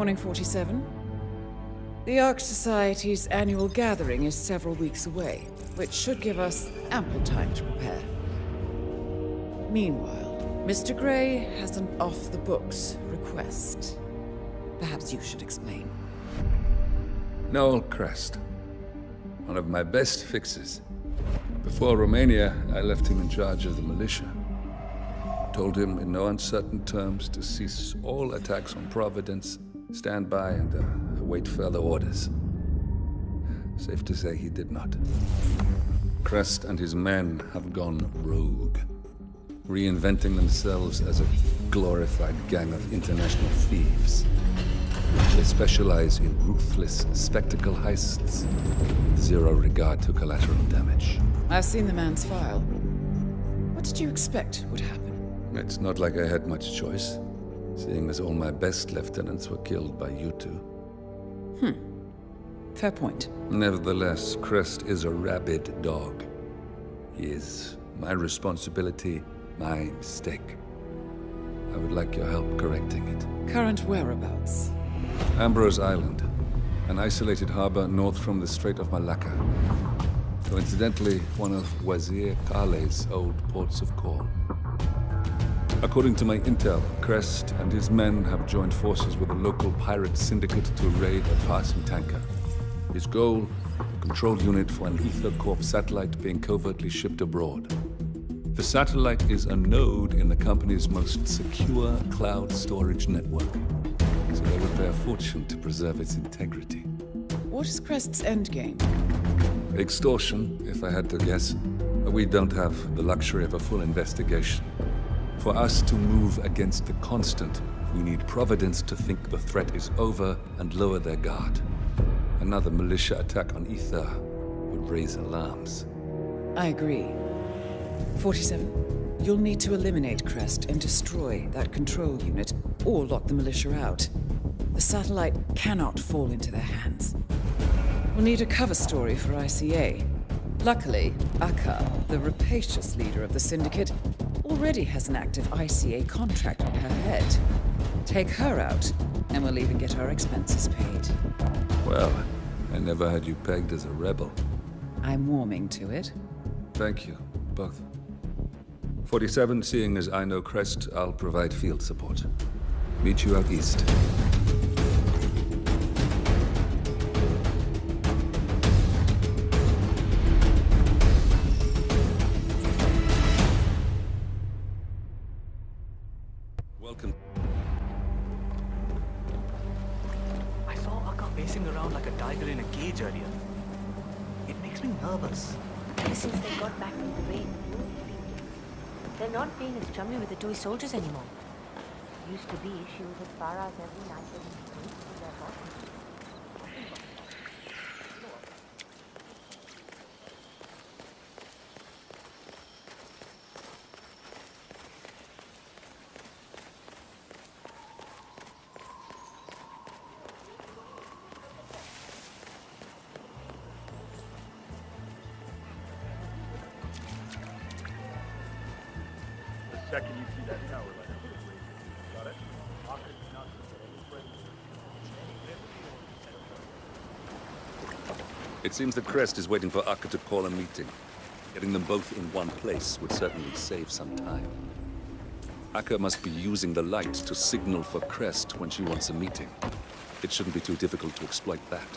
morning, 47. The Ark Society's annual gathering is several weeks away, which should give us ample time to prepare. Meanwhile, Mr. Gray has an off-the-books request. Perhaps you should explain. Noel Crest. One of my best fixes. Before Romania, I left him in charge of the militia. Told him in no uncertain terms to cease all attacks on Providence, stand by and await further orders. Safe to say he did not. Crest and his men have gone rogue, reinventing themselves as a glorified gang of international thieves. They specialize in ruthless spectacle heists with zero regard to collateral damage. I've seen the man's file. What did you expect would happen? It's not like I had much choice, seeing as all my best lieutenants were killed by you two. Fair point. Nevertheless, Crest is a rabid dog. He is my responsibility, my mistake. I would like your help correcting it. Current whereabouts? Ambrose Island, an isolated harbor north from the Strait of Malacca. Coincidentally, one of Wazir Kale's old ports of call. According to my intel, Crest and his men have joined forces with a local pirate syndicate to raid a passing tanker. His goal, a control unit for an Ether Corp satellite being covertly shipped abroad. The satellite is a node in the company's most secure cloud storage network, so they would pay a fortune to preserve its integrity. What is Crest's endgame? Extortion, if I had to guess. We don't have the luxury of a full investigation. For us to move against the constant, we need Providence to think the threat is over and lower their guard. Another militia attack on Ether would raise alarms. I agree. 47. You'll need to eliminate Crest and destroy that control unit, or lock the militia out. The satellite cannot fall into their hands. We'll need a cover story for ICA. Luckily, Akka, the rapacious leader of the syndicate, already has an active ICA contract on her head. Take her out, and we'll even get our expenses paid. Well, I never had you pegged as a rebel. I'm warming to it. Thank you, both. 47, seeing as I know Crest, I'll provide field support. Meet you out east. Welcome. I saw Akka pacing around like a tiger in a cage earlier. It makes me nervous. Ever since they got back from the raid, they're not being as chummy with the toy soldiers anymore. Used to be, she was at Farah's every night and waited for their bosses. The second you see that tower, let it raise. Got it? Akka did not see any presence. It seems that Crest is waiting for Akka to call a meeting. Getting them both in one place would certainly save some time. Akka must be using the light to signal for Crest when she wants a meeting. It shouldn't be too difficult to exploit that.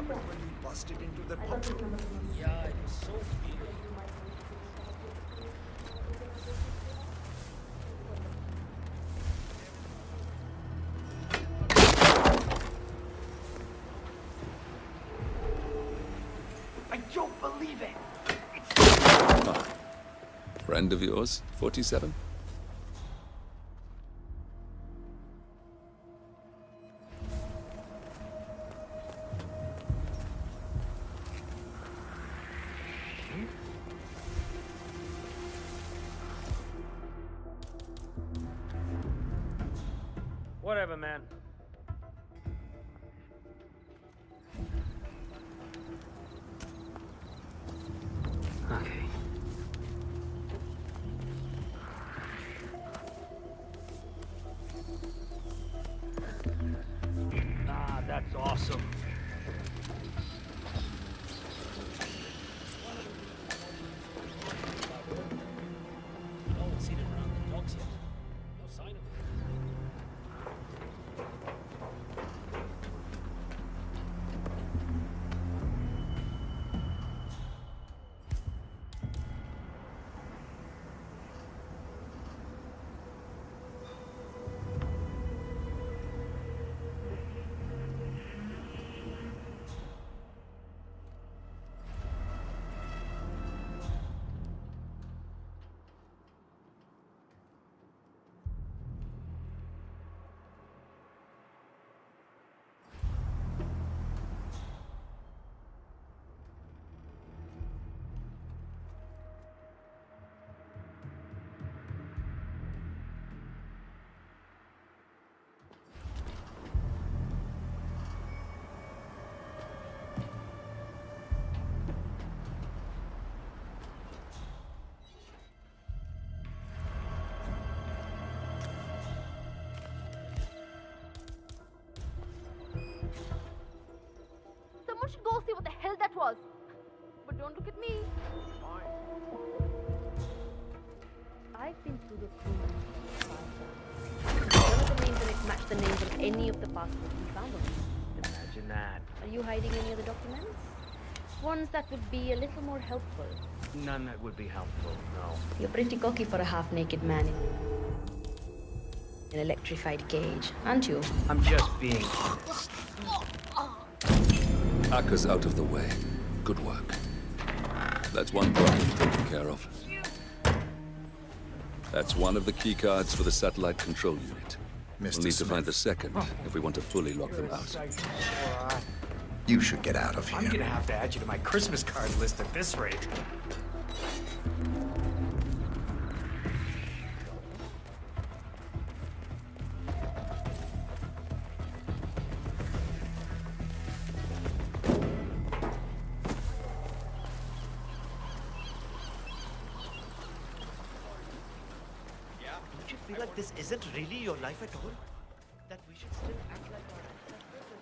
happened when you busted into the pub room? Yeah, it was so weird. I don't believe it! Ah. Friend of yours, 47? Whatever, man. Okay. Ah, that's awesome. No one's seen it around the docks yet. No sign of it. Someone should go see what the hell that was. But don't look at me. I've been through this room. None of the names in it match the names of any of the passports we found on it. Imagine that. Are you hiding any of the documents? Ones that would be a little more helpful. None that would be helpful, no. You're pretty cocky for a half-naked man in an electrified cage, aren't you? I'm just being honest. Hacker's out of the way. Good work. That's one problem taken care of. That's one of the keycards for the satellite control unit. We'll need to find the second if we want to fully lock them out. You should get out of I'm here. gonna have to add you to my Christmas card list at this rate. Don't you feel like this isn't really your life at all? That we should still act like our ancestors?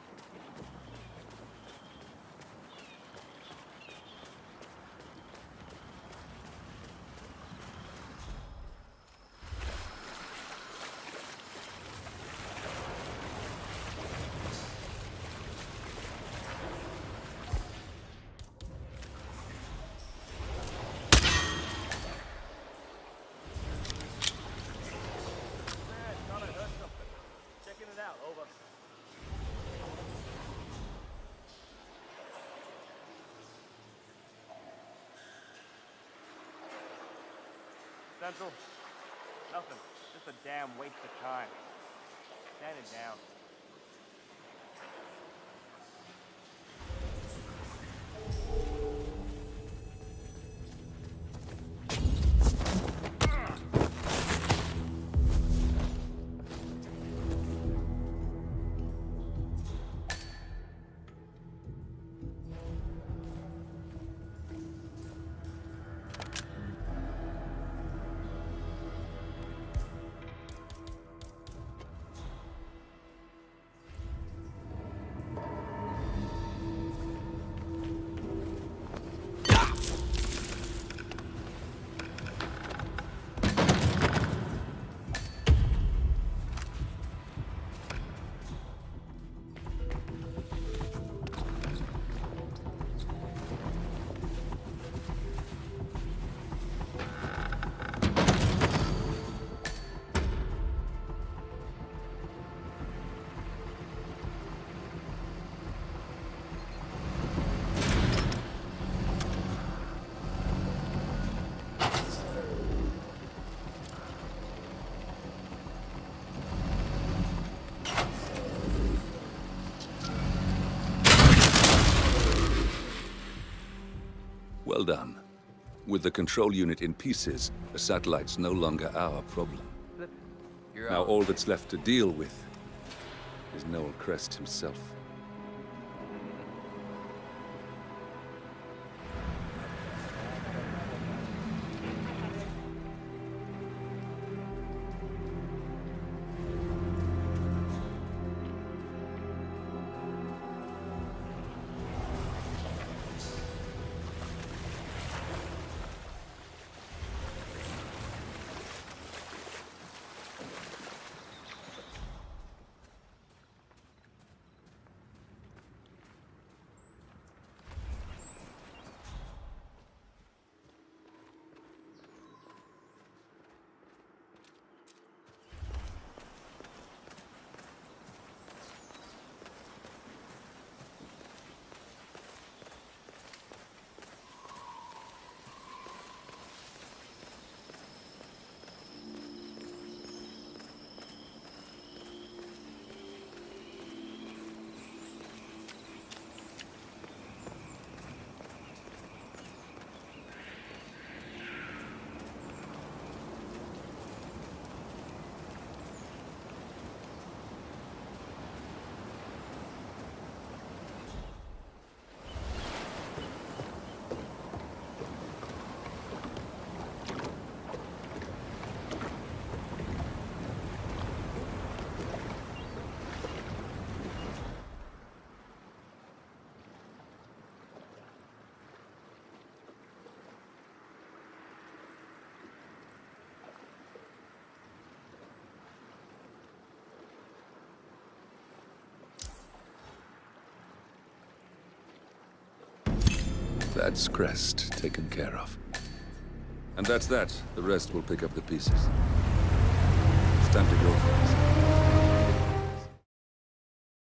Central? Nothing. Just a damn waste of time. Stand it down. Well done. With the control unit in pieces, the satellite's no longer our problem. Now all that's left to deal with is Noel Crest himself. That's Crest taken care of. And that's that. The rest will pick up the pieces. It's time to go, folks.